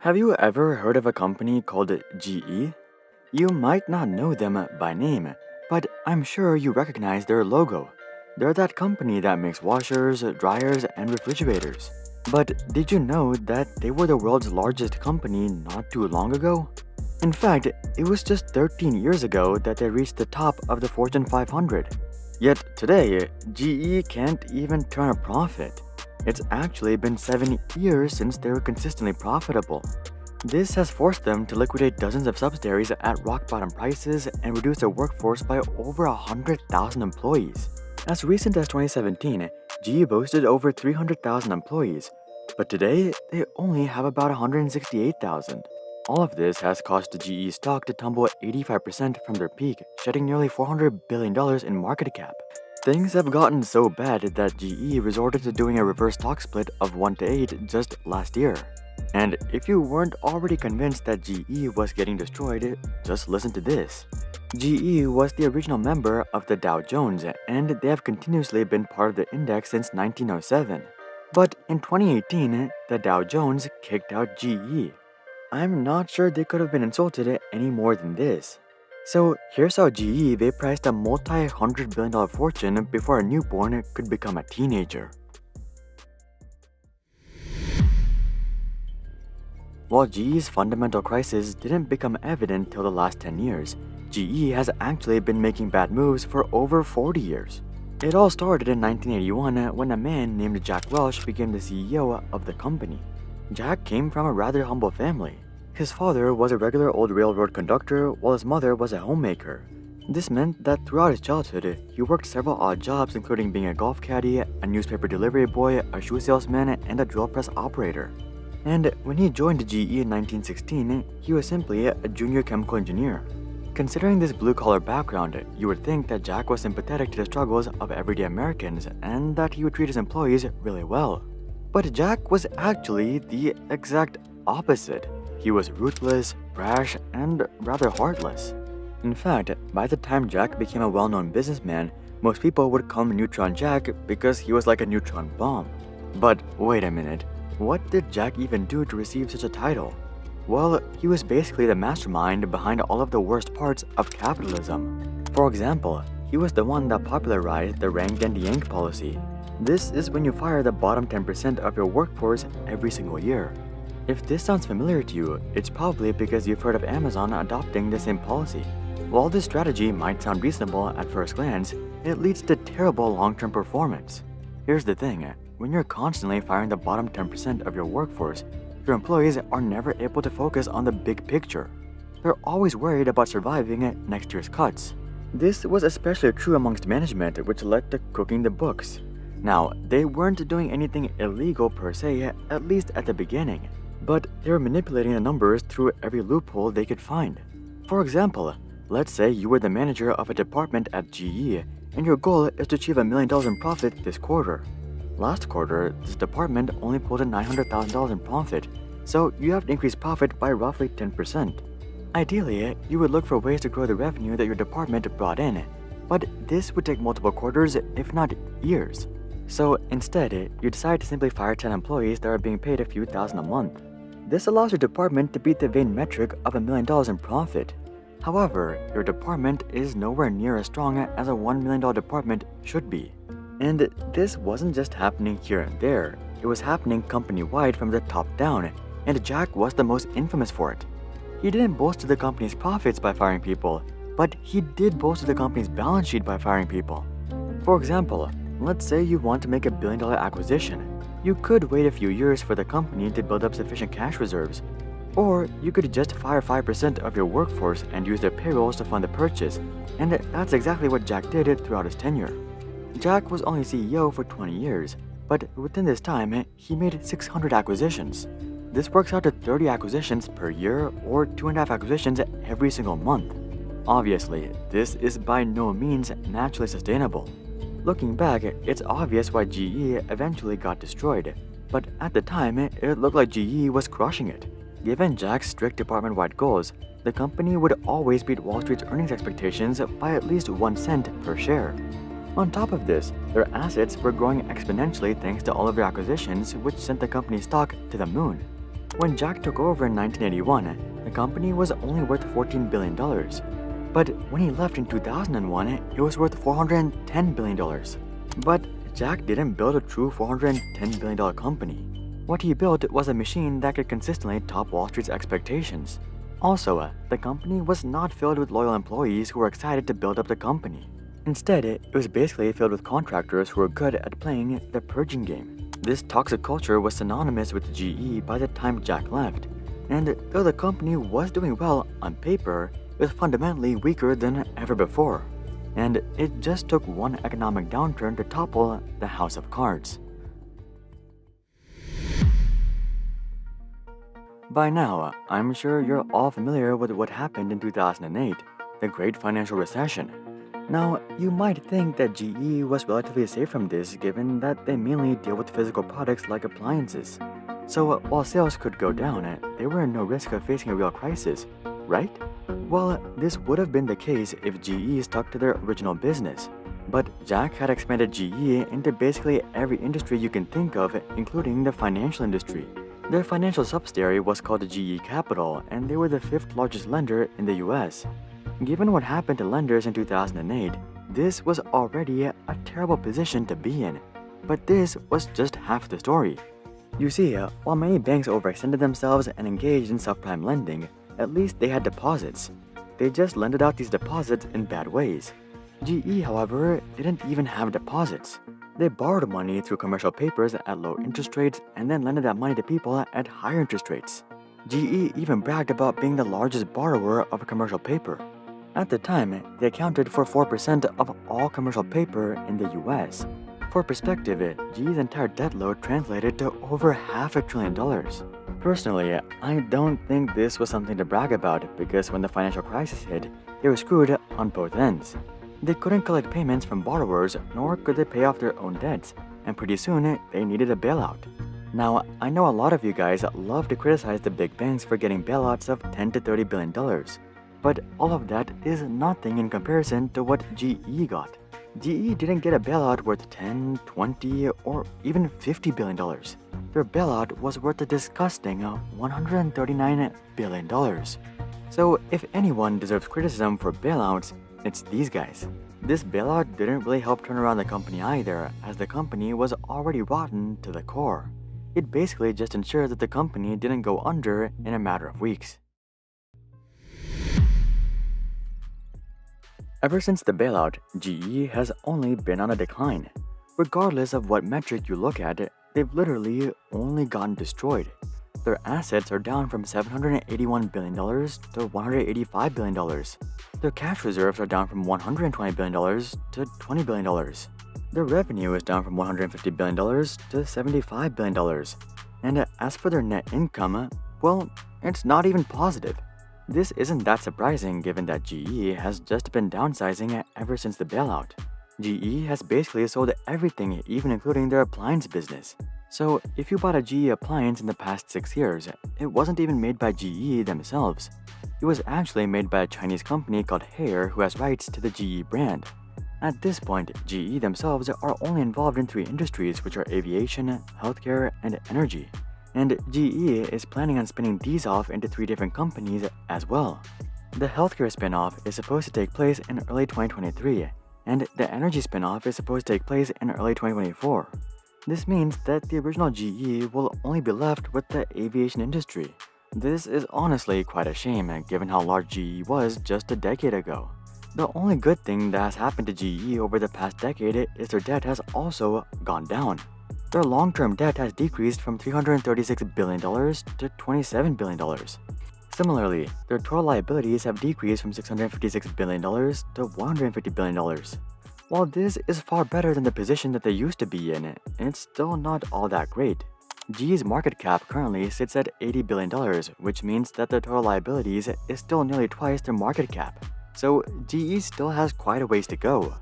Have you ever heard of a company called GE? You might not know them by name, but I'm sure you recognize their logo. They're that company that makes washers, dryers, and refrigerators. But did you know that they were the world's largest company not too long ago? In fact, it was just 13 years ago that they reached the top of the Fortune 500. Yet today, GE can't even turn a profit. It's actually been 7 years since they were consistently profitable. This has forced them to liquidate dozens of subsidiaries at rock bottom prices and reduce their workforce by over 100,000 employees. As recent as 2017, GE boasted over 300,000 employees, but today they only have about 168,000. All of this has caused GE stock to tumble 85% from their peak, shedding nearly $400 billion in market cap. Things have gotten so bad that GE resorted to doing a reverse stock split of 1-8 just last year. And if you weren't already convinced that GE was getting destroyed, just listen to this. GE was the original member of the Dow Jones, and they have continuously been part of the index since 1907. But in 2018, the Dow Jones kicked out GE. I'm not sure they could have been insulted any more than this. So here's how GE they priced a multi-$100 billion fortune before a newborn could become a teenager. While GE's fundamental crisis didn't become evident till the last 10 years, GE has actually been making bad moves for over 40 years. It all started in 1981 when a man named Jack Welch became the CEO of the company. Jack came from a rather humble family. His father was a regular old railroad conductor while his mother was a homemaker. This meant that throughout his childhood, he worked several odd jobs including being a golf caddy, a newspaper delivery boy, a shoe salesman, and a drill press operator. And when he joined GE in 1916, he was simply a junior chemical engineer. Considering this blue-collar background, you would think that Jack was sympathetic to the struggles of everyday Americans and that he would treat his employees really well. But Jack was actually the exact opposite. He was ruthless, brash, and rather heartless. In fact, by the time Jack became a well-known businessman, most people would call him Neutron Jack because he was like a neutron bomb. But wait a minute, what did Jack even do to receive such a title? Well, he was basically the mastermind behind all of the worst parts of capitalism. For example, he was the one that popularized the rank and yank policy. This is when you fire the bottom 10% of your workforce every single year. If this sounds familiar to you, it's probably because you've heard of Amazon adopting the same policy. While this strategy might sound reasonable at first glance, it leads to terrible long-term performance. Here's the thing, when you're constantly firing the bottom 10% of your workforce, your employees are never able to focus on the big picture. They're always worried about surviving next year's cuts. This was especially true amongst management, which led to cooking the books. Now, they weren't doing anything illegal per se, at least at the beginning, but they were manipulating the numbers through every loophole they could find. For example, let's say you were the manager of a department at GE, and your goal is to achieve $1 million in profit this quarter. Last quarter, this department only pulled in $900,000 in profit, so you have to increase profit by roughly 10%. Ideally, you would look for ways to grow the revenue that your department brought in, but this would take multiple quarters, if not years. So instead, you decide to simply fire 10 employees that are being paid a few thousand a month. This allows your department to beat the vain metric of $1 million in profit. However, your department is nowhere near as strong as a $1 million department should be. And this wasn't just happening here and there, it was happening company-wide from the top down, and Jack was the most infamous for it. He didn't bolster the company's profits by firing people, but he did bolster the company's balance sheet by firing people. For example, let's say you want to make a $1 billion acquisition. You could wait a few years for the company to build up sufficient cash reserves, or you could just fire 5% of your workforce and use their payrolls to fund the purchase, and that's exactly what Jack did throughout his tenure. Jack was only CEO for 20 years, but within this time, he made 600 acquisitions. This works out to 30 acquisitions per year or 2.5 acquisitions every single month. Obviously, this is by no means naturally sustainable. Looking back, it's obvious why GE eventually got destroyed, but at the time, it looked like GE was crushing it. Given Jack's strict department-wide goals, the company would always beat Wall Street's earnings expectations by at least 1 cent per share. On top of this, their assets were growing exponentially thanks to all of their acquisitions, which sent the company's stock to the moon. When Jack took over in 1981, the company was only worth $14 billion. But when he left in 2001, it was worth $410 billion. But Jack didn't build a true $410 billion company. What he built was a machine that could consistently top Wall Street's expectations. Also, the company was not filled with loyal employees who were excited to build up the company. Instead, it was basically filled with contractors who were good at playing the purging game. This toxic culture was synonymous with GE by the time Jack left, and though the company was doing well on paper, it was fundamentally weaker than ever before. And it just took one economic downturn to topple the house of cards. By now, I'm sure you're all familiar with what happened in 2008, the Great Financial Recession. Now, you might think that GE was relatively safe from this given that they mainly deal with physical products like appliances. So while sales could go down, they were in no risk of facing a real crisis, right? Well, this would have been the case if GE stuck to their original business. But Jack had expanded GE into basically every industry you can think of, including the financial industry. Their financial subsidiary was called GE Capital, and they were the 5th largest lender in the US. Given what happened to lenders in 2008, this was already a terrible position to be in. But this was just half the story. You see, while many banks overextended themselves and engaged in subprime lending, at least they had deposits. They just lended out these deposits in bad ways. GE, however, didn't even have deposits. They borrowed money through commercial papers at low interest rates and then lended that money to people at higher interest rates. GE even bragged about being the largest borrower of commercial paper. At the time, they accounted for 4% of all commercial paper in the US. For perspective, GE's entire debt load translated to over $500 billion. Personally, I don't think this was something to brag about because when the financial crisis hit, they were screwed on both ends. They couldn't collect payments from borrowers, nor could they pay off their own debts, and pretty soon they needed a bailout. Now, I know a lot of you guys love to criticize the big banks for getting bailouts of $10 to $30 billion, but all of that is nothing in comparison to what GE got. GE didn't get a bailout worth $10, $20, or even $50 billion. Their bailout was worth a disgusting $139 billion. So if anyone deserves criticism for bailouts, it's these guys. This bailout didn't really help turn around the company either, as the company was already rotten to the core. It basically just ensured that the company didn't go under in a matter of weeks. Ever since the bailout, GE has only been on a decline. Regardless of what metric you look at, they've literally only gotten destroyed. Their assets are down from $781 billion to $185 billion. Their cash reserves are down from $120 billion to $20 billion. Their revenue is down from $150 billion to $75 billion. And as for their net income, well, it's not even positive. This isn't that surprising given that GE has just been downsizing ever since the bailout. GE has basically sold everything, even including their appliance business. So if you bought a GE appliance in the past 6 years, it wasn't even made by GE themselves. It was actually made by a Chinese company called Haier who has rights to the GE brand. At this point, GE themselves are only involved in 3 industries, which are aviation, healthcare, and energy. And GE is planning on spinning these off into 3 different companies as well. The healthcare spin-off is supposed to take place in early 2023, and the energy spin-off is supposed to take place in early 2024. This means that the original GE will only be left with the aviation industry. This is honestly quite a shame given how large GE was just a decade ago. The only good thing that has happened to GE over the past decade is their debt has also gone down. Their long-term debt has decreased from $336 billion to $27 billion. Similarly, their total liabilities have decreased from $656 billion to $150 billion. While this is far better than the position that they used to be in, it's still not all that great. GE's market cap currently sits at $80 billion, which means that their total liabilities is still nearly twice their market cap. So GE still has quite a ways to go.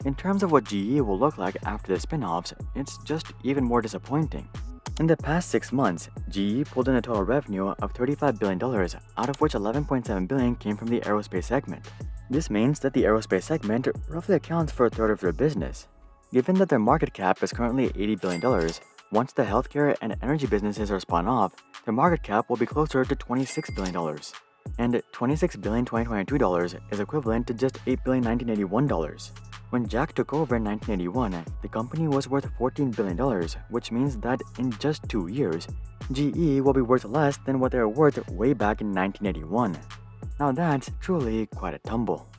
In terms of what GE will look like after the spin-offs, it's just even more disappointing. In the past 6 months, GE pulled in a total revenue of $35 billion, out of which $11.7 billion came from the aerospace segment. This means that the aerospace segment roughly accounts for a third of their business. Given that their market cap is currently $80 billion, Once the healthcare and energy businesses are spun off, their market cap will be closer to $26 billion. And $26 billion 2022 is equivalent to just $8 billion 1981. When Jack took over in 1981, the company was worth $14 billion, which means that in just 2 years, GE will be worth less than what they were worth way back in 1981. Now that's truly quite a tumble.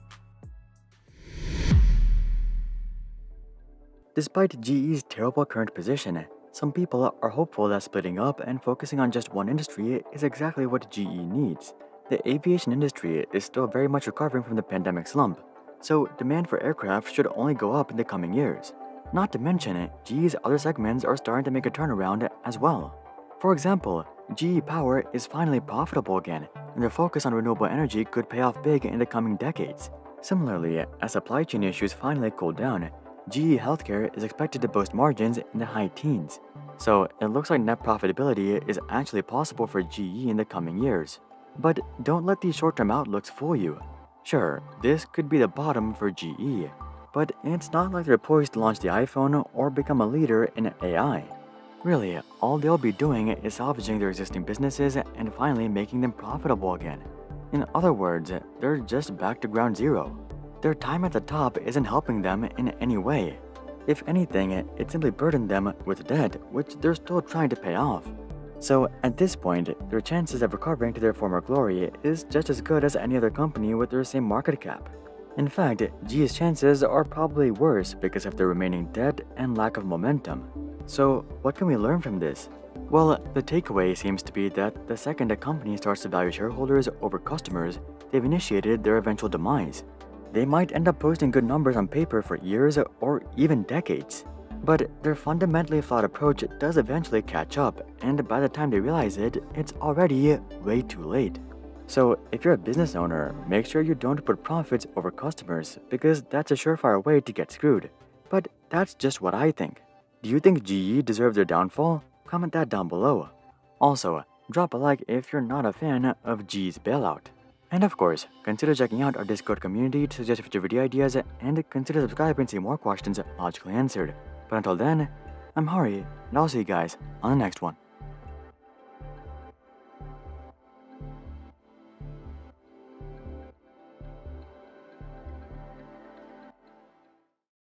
Despite GE's terrible current position, some people are hopeful that splitting up and focusing on just one industry is exactly what GE needs. The aviation industry is still very much recovering from the pandemic slump, so demand for aircraft should only go up in the coming years. Not to mention, GE's other segments are starting to make a turnaround as well. For example, GE Power is finally profitable again, and their focus on renewable energy could pay off big in the coming decades. Similarly, as supply chain issues finally cool down, GE Healthcare is expected to boast margins in the high teens. So it looks like net profitability is actually possible for GE in the coming years. But don't let these short-term outlooks fool you. Sure, this could be the bottom for GE, but it's not like they're poised to launch the iPhone or become a leader in AI. Really, all they'll be doing is salvaging their existing businesses and finally making them profitable again. In other words, they're just back to ground zero. Their time at the top isn't helping them in any way. If anything, it simply burdened them with debt, which they're still trying to pay off. So at this point, their chances of recovering to their former glory is just as good as any other company with their same market cap. In fact, GE's chances are probably worse because of their remaining debt and lack of momentum. So what can we learn from this? Well, the takeaway seems to be that the second a company starts to value shareholders over customers, they've initiated their eventual demise. They might end up posting good numbers on paper for years or even decades. But their fundamentally flawed approach does eventually catch up, and by the time they realize it, it's already way too late. So if you're a business owner, make sure you don't put profits over customers, because that's a surefire way to get screwed. But that's just what I think. Do you think GE deserves their downfall? Comment that down below. Also, drop a like if you're not a fan of GE's bailout. And of course, consider checking out our Discord community to suggest future video ideas, and consider subscribing to see more questions logically answered. But until then, I'm Hari, and I'll see you guys on the next one.